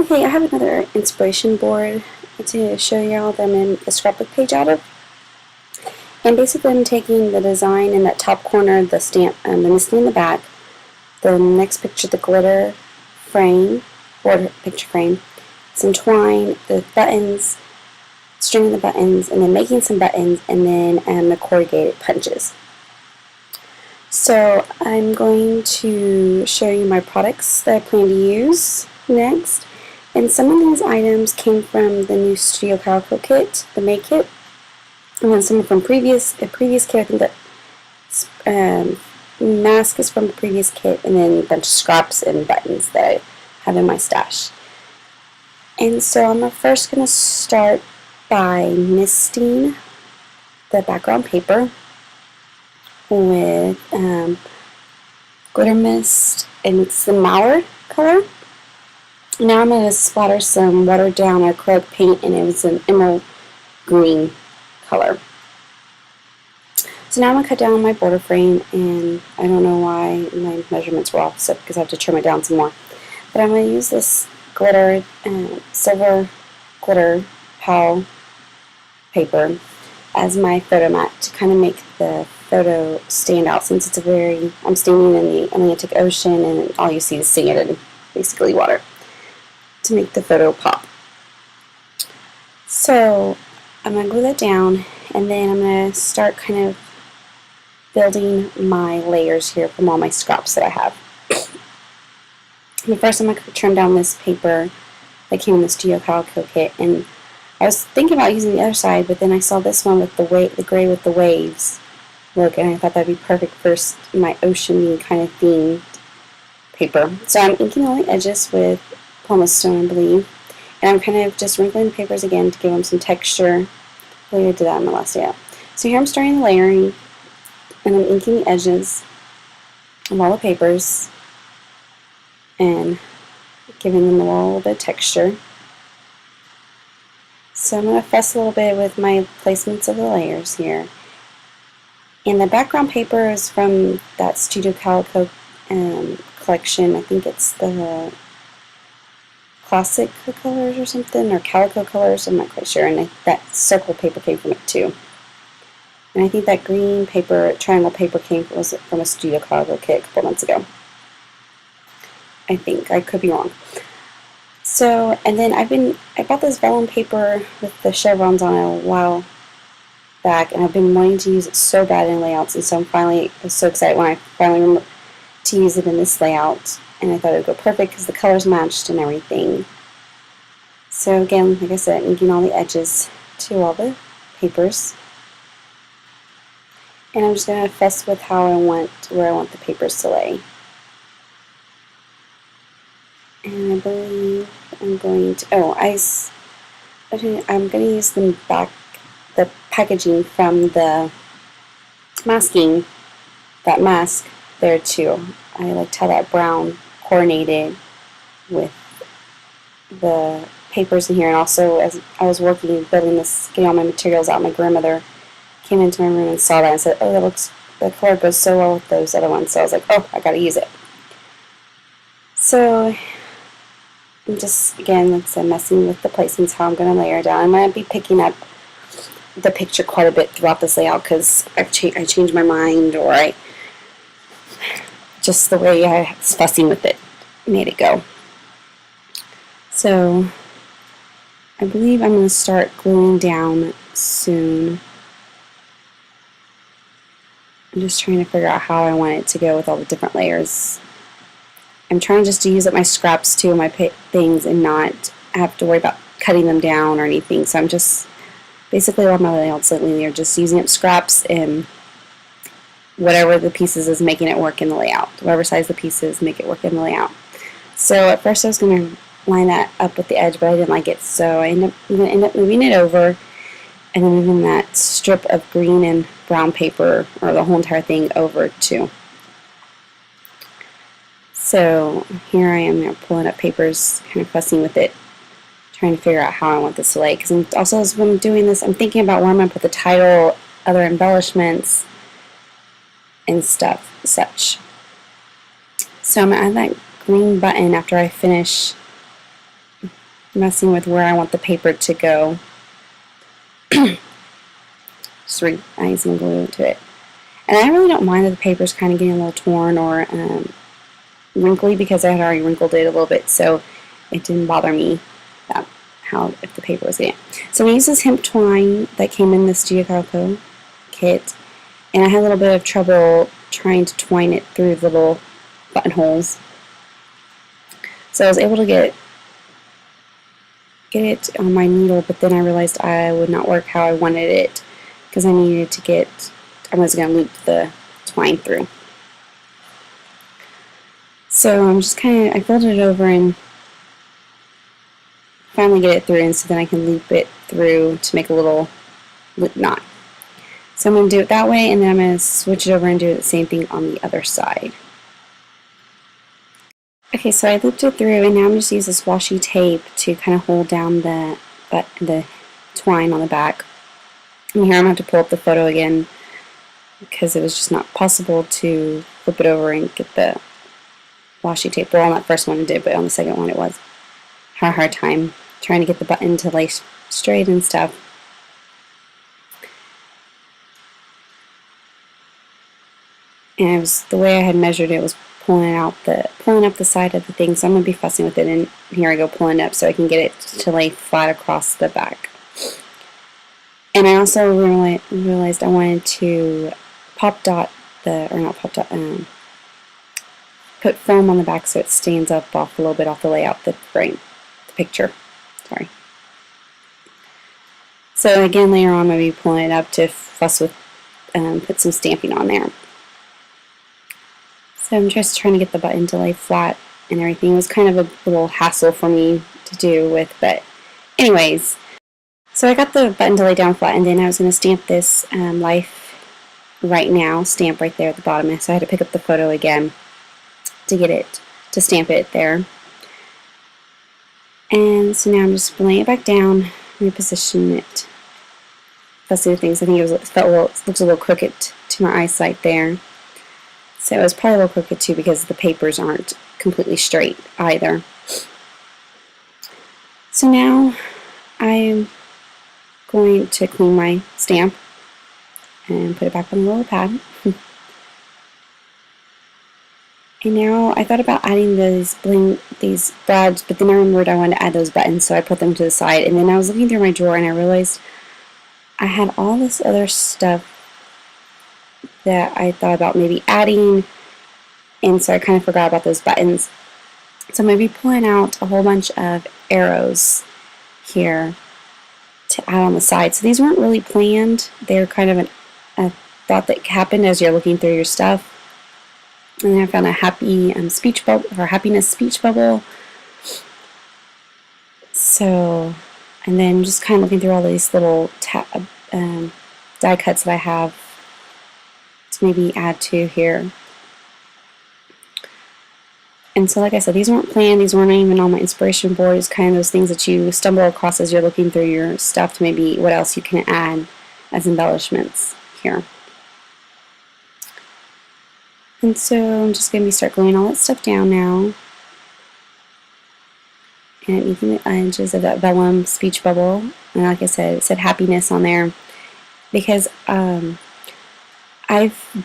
Okay, I have another inspiration board to show y'all that I'm in the scrapbook page out of. And basically I'm taking the design in that top corner, the stamp, the misting in the back, the next picture, the glitter frame, or picture frame, some twine, the buttons, stringing the buttons, and then making some buttons, and then the corrugated punches. So I'm going to show you my products that I plan to use next. And some of these items came from the new Studio Calico kit, the May kit, and then some from a previous kit. I think that mask is from the previous kit, and then a bunch of scraps and buttons that I have in my stash. And so I'm first going to start by misting the background paper with glitter mist, and it's the Mallard color. Now I'm going to splatter some watered down acrylic paint, and it was an emerald green color. So now I'm going to cut down my border frame, and I don't know why my measurements were off, so because I have to trim it down some more. But I'm going to use this glitter, silver glitter pal paper as my photo mat to kind of make the photo stand out, since it's I'm standing in the Atlantic Ocean and all you see is sand and basically water, to make the photo pop. So I'm going to glue that down, and then I'm going to start kind of building my layers here from all my scraps that I have. But first I'm going to trim down this paper that came in the Studio Calico kit, and I was thinking about using the other side, but then I saw this one with the gray with the waves look, and I thought that would be perfect for my ocean-y kind of themed paper. So I'm inking all the edges with pumice stone, I believe, and I'm kind of just wrinkling the papers again to give them some texture. I believe I did that in the last layout. So here I'm starting the layering, and I'm inking the edges of all the papers and giving them a little bit of texture. So I'm going to fuss a little bit with my placements of the layers here. And the background paper is from that Studio Calico collection. I think it's the Classic colors or something, or Calico colors, I'm not quite sure. And that circle paper came from it too. And I think that green paper, triangle paper, was from a Studio Calico kit a couple months ago. I think, I could be wrong. So, and then I bought this vellum paper with the chevrons on it a while back, and I've been wanting to use it so bad in layouts, and so I was so excited when I finally remembered to use it in this layout, and I thought it would go perfect because the colors matched and everything. So again, like I said, inking all the edges to all the papers, and I'm just going to fuss with where I want the papers to lay. And I believe I'm going to, I'm going to use the packaging from the masking, that mask there too. I liked how that brown coordinated with the papers in here, and also as I was working, building this, getting all my materials out, my grandmother came into my room and saw that and said, oh, the color goes so well with those other ones. So I was like, oh, I gotta use it. So I'm just, again, like I said, messing with the placements, how I'm going to layer down. I'm going to be picking up the picture quite a bit throughout this layout because I changed my mind, or just the way I was fussing with it made it go. So I believe I'm going to start gluing down soon. I'm just trying to figure out how I want it to go with all the different layers. I'm trying just to use up my scraps too, my things, and not have to worry about cutting them down or anything. So I'm just, basically all my layouts lately are just using up scraps, and whatever the pieces is making it work in the layout. Whatever size the pieces, make it work in the layout. So at first I was going to line that up with the edge, but I didn't like it. So I'm going to end up moving it over, and then moving that strip of green and brown paper, or the whole entire thing, over too. So here I am now pulling up papers, kind of fussing with it, trying to figure out how I want this to lay. Because also as I'm doing this, I'm thinking about where I'm going to put the title, other embellishments, and such. So I'm going to add that green button after I finish messing with where I want the paper to go. Just adding some glue to it. And I really don't mind that the paper's kind of getting a little torn or wrinkly, because I had already wrinkled it a little bit, so it didn't bother me that how if the paper was getting it. So I used this hemp twine that came in the Studio Calico kit, and I had a little bit of trouble trying to twine it through the little buttonholes. So I was able to get it on my needle, but then I realized I would not work how I wanted it, because I needed to I was going to loop the twine through. So I'm just I folded it over and finally get it through, and so then I can loop it through to make a little loop knot. So I'm going to do it that way, and then I'm going to switch it over and do the same thing on the other side. Okay, so I looped it through, and now I'm just going to use this washi tape to kind of hold down the twine on the back. And here I'm going to have to pull up the photo again, because it was just not possible to flip it over and get the washi tape. Well, on that first one it did, but on the second one it was. Had a hard time trying to get the button to lay straight and stuff. And it was the way I had measured it was pulling up the side of the thing. So I'm going to be fussing with it, and here I go pulling it up so I can get it to lay flat across the back. And I also realized I wanted to put foam on the back so it stands up a little bit off the layout, the picture. Sorry. So again, later on, I'm going to be pulling it up to fuss with, put some stamping on there. So I'm just trying to get the button to lay flat and everything. It was kind of a little hassle for me to do with, but anyways. So I got the button to lay down flat, and then I was going to stamp this Life Right Now stamp right there at the bottom. So I had to pick up the photo again to get it, to stamp it there. And so now I'm just laying it back down, reposition it. That's the things. I think it looks a little crooked to my eyesight there. So it was probably a little crooked too, because the papers aren't completely straight either. So now I'm going to clean my stamp and put it back on the little pad. And now I thought about adding these brads, but then I remembered I wanted to add those buttons, so I put them to the side. And then I was looking through my drawer, and I realized I had all this other stuff that I thought about maybe adding, and so I kind of forgot about those buttons. So I'm going to be pulling out a whole bunch of arrows here to add on the side. So these weren't really planned. They're kind of a thought that happened as you're looking through your stuff. And then I found a happiness speech bubble. So, and then just kind of looking through all these little die cuts that I have to maybe add to here. And so, like I said, these weren't planned. These weren't even on my inspiration board. It's kind of those things that you stumble across as you're looking through your stuff to maybe what else you can add as embellishments here. And so I'm just going to start gluing all that stuff down now. And using the edges of that vellum speech bubble. And like I said, it said happiness on there. Because I've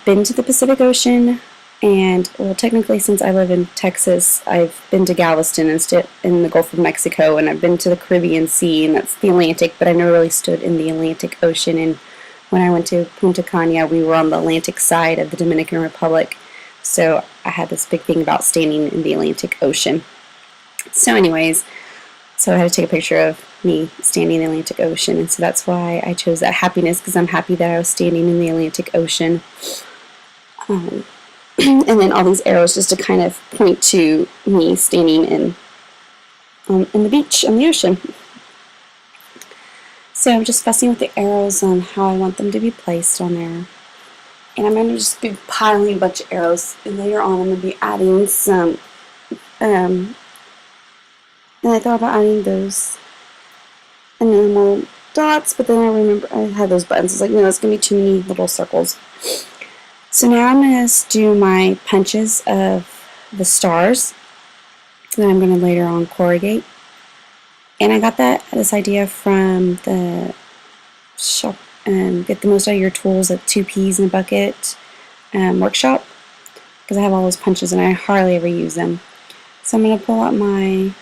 been to the Pacific Ocean, and, well, technically since I live in Texas, I've been to Galveston in the Gulf of Mexico, and I've been to the Caribbean Sea, and that's the Atlantic, but I never really stood in the Atlantic Ocean. And when I went to Punta Cana, we were on the Atlantic side of the Dominican Republic, so I had this big thing about standing in the Atlantic Ocean. So anyways, so I had to take a picture of me standing in the Atlantic Ocean, and so that's why I chose that happiness, because I'm happy that I was standing in the Atlantic Ocean. And then all these arrows just to kind of point to me standing in the beach, on the ocean. So I'm just fussing with the arrows on how I want them to be placed on there. And I'm going to just be piling a bunch of arrows. And later on I'm going to be adding some, and I thought about adding those enamel dots, but then I remember I had those buttons. I was like, no, it's going to be too many little circles. So now I'm going to do my punches of the stars that I'm going to later on corrugate. And I got this idea from the shop, Get the Most Out of Your Tools at 2 Peas in a Bucket workshop, because I have all those punches and I hardly ever use them. So I'm going to pull out my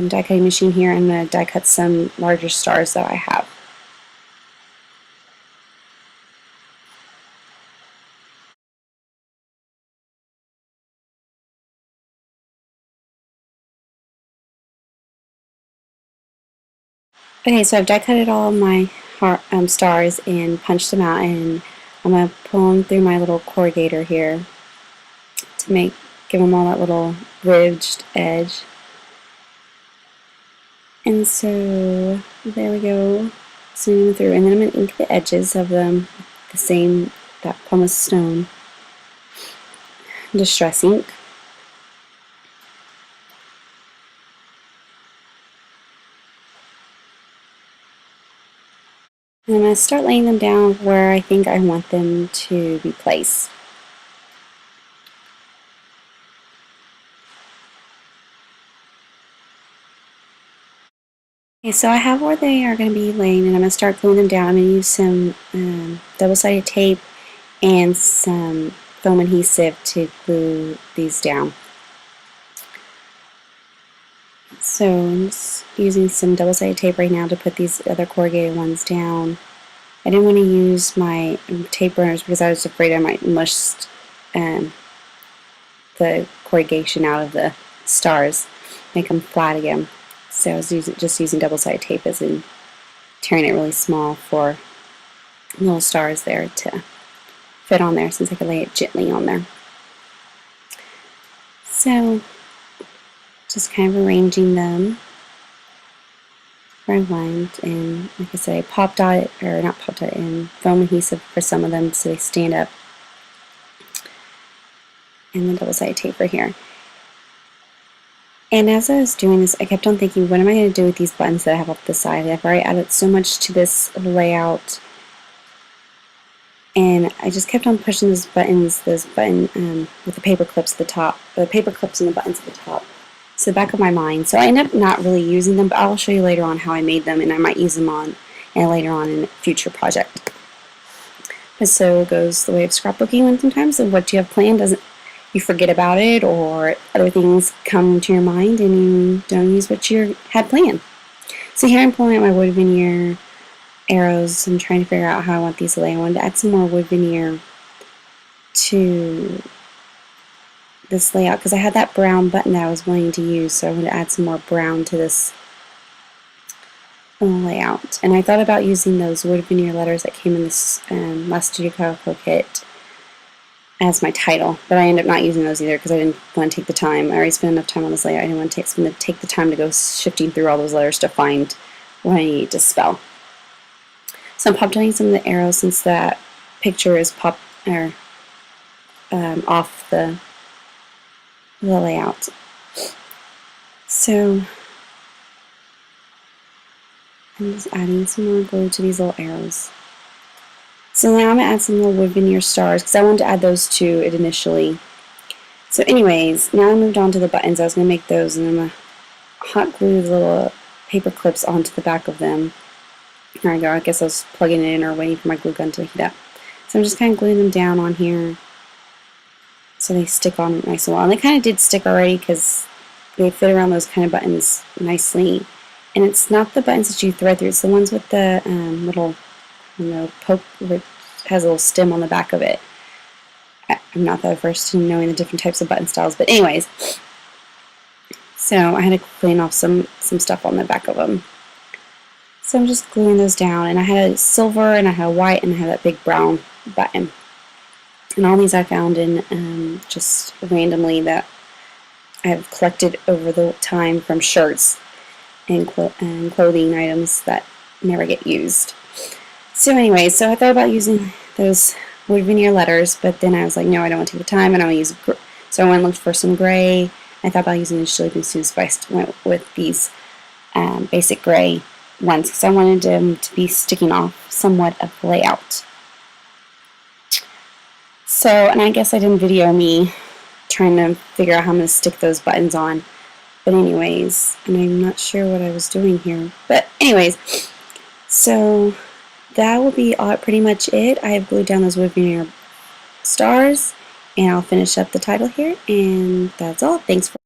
die cutting machine here, and I'm going to die cut some larger stars that I have. Okay, so I've die cutted all of my stars and punched them out, and I'm going to pull them through my little corrugator here to give them all that little ridged edge. And so there we go, sending them through, and then I'm going to ink the edges of them the same, that pumice stone distress ink. And I'm going to start laying them down where I think I want them to be placed. Okay, so I have where they are going to be laying, and I'm going to start gluing them down. I'm going to use some double-sided tape and some foam adhesive to glue these down. So I'm just using some double-sided tape right now to put these other corrugated ones down. I didn't want to use my tape runners because I was afraid I might mush the corrugation out of the stars, make them flat again. So I was just using double-sided tape, as in tearing it really small for little stars there to fit on there, since I could lay it gently on there. So just kind of arranging them where I want, and like I said, I popped dot, or not popped dot, in foam adhesive for some of them so they stand up, and then double-sided tape for here. And as I was doing this, I kept on thinking, what am I going to do with these buttons that I have up the side? I've already added so much to this layout, and I just kept on pushing those buttons with the paper clips at the top, the paper clips and the buttons at the top, to the back of my mind. So I ended up not really using them, but I'll show you later on how I made them, and I might use them later on in a future project. And so it goes the way of scrapbooking, and sometimes what you have planned you forget about it, or other things come to your mind and you don't use what you had planned. So here I'm pulling out my wood veneer arrows and trying to figure out how I want these to lay. I wanted to add some more wood veneer to this layout because I had that brown button that I was wanting to use, so I wanted to add some more brown to this layout. And I thought about using those wood veneer letters that came in this last Studio Calico kit as my title, but I ended up not using those either because I didn't want to take the time. I already spent enough time on this layout. I didn't want to take the time to go shifting through all those letters to find what I need to spell. So I'm pop dotting some of the arrows since that picture is off the layout. So I'm just adding some more glue to these little arrows. So now I'm going to add some little wood veneer stars because I wanted to add those to it initially. So anyways, now I moved on to the buttons. I was going to make those, and I'm going to hot glue the little paper clips onto the back of them. There we go. I guess I was plugging it in or waiting for my glue gun to heat up. So I'm just kind of gluing them down on here so they stick on nice and well. And they kind of did stick already because they fit around those kind of buttons nicely. And it's not the buttons that you thread through. It's the ones with the little, poke, which has a little stem on the back of it. I'm not that versed in knowing the different types of button styles, but anyways. So I had to clean off some stuff on the back of them. So I'm just gluing those down, and I had a silver, and I had a white, and I had that big brown button. And all these I found in just randomly that I have collected over the time from shirts and clothing items that never get used. So anyway, so I thought about using those wood veneer letters, but then I was like, no, I don't want to take the time, and I want to use so I went and looked for some gray. I thought about using the Shilling Suits, so I went with these basic gray ones because I wanted them to be sticking off somewhat of the layout. So, and I guess I didn't video me trying to figure out how I'm going to stick those buttons on. But anyways, and I'm not sure what I was doing here. But anyways, so that will be pretty much it. I have glued down those wood veneer stars, and I'll finish up the title here, and that's all. Thanks for